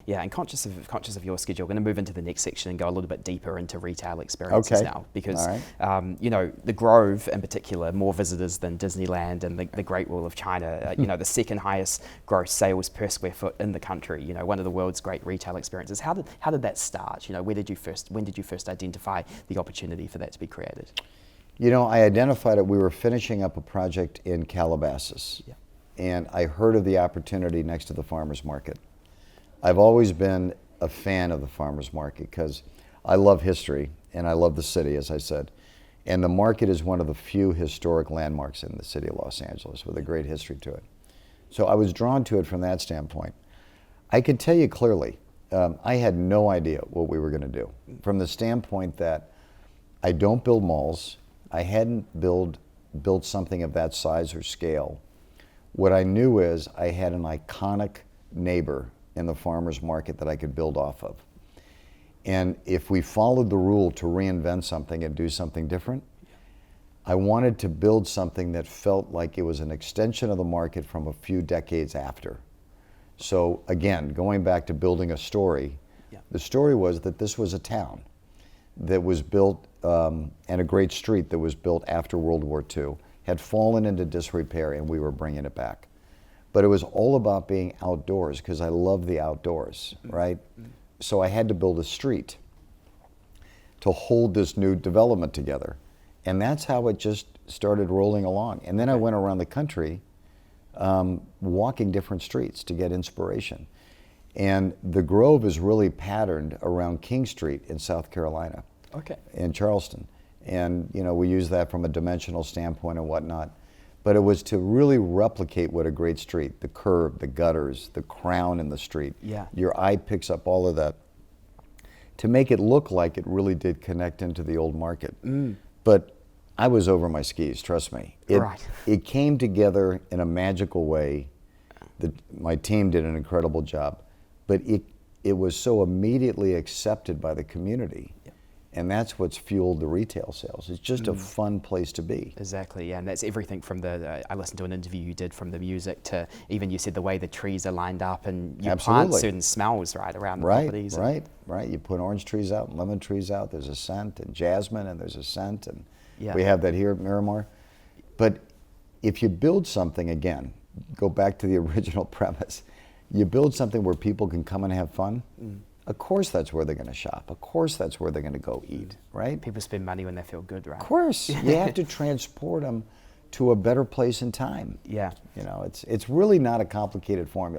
Yeah, and conscious of your schedule, we're going to move into the next section and go a little bit deeper into retail experiences now, because the Grove in particular, more visitors than Disneyland and the Great Wall of China. The second highest gross sales per square foot in the country. One of the world's great retail experiences. How did that start? When did you first identify the opportunity for that to be created? I identified it. We were finishing up a project in Calabasas, and I heard of the opportunity next to the farmers market. I've always been a fan of the farmers market because I love history and I love the city, as I said. And the market is one of the few historic landmarks in the city of Los Angeles with a great history to it. So I was drawn to it from that standpoint. I can tell you clearly, I had no idea what we were going to do, from the standpoint that I don't build malls. I hadn't built something of that size or scale. What I knew is I had an iconic neighbor in the farmers market that I could build off of. And if we followed the rule to reinvent something and do something different, I wanted to build something that felt like it was an extension of the market from a few decades after. So again, going back to building a story, the story was that this was a town that was built, and a great street that was built after World War II, had fallen into disrepair, and we were bringing it back. But it was all about being outdoors, because I love the outdoors, right? So I had to build a street to hold this new development together. And that's how it just started rolling along. And then I went around the country walking different streets to get inspiration. And the Grove is really patterned around King Street in South Carolina, in Charleston. And we use that from a dimensional standpoint and whatnot. But it was to really replicate what a great street, the curb, the gutters, the crown in the street. Your eye picks up all of that to make it look like it really did connect into the old market. But I was over my skis, trust me. It came together in a magical way. My team did an incredible job. But it was so immediately accepted by the community. And that's what's fueled the retail sales. It's just a fun place to be. Exactly, yeah, and that's everything from I listened to an interview you did, from the music to even you said the way the trees are lined up, and you plant certain smells around the properties. Right. You put orange trees out and lemon trees out. There's a scent, and jasmine, and there's a scent, and we have that here at Miramar. But if you build something, again, go back to the original premise, you build something where people can come and have fun, of course that's where they're going to shop. Of course that's where they're going to go eat, right? People spend money when they feel good, right? Of course. You have to transport them to a better place in time. It's really not a complicated formula.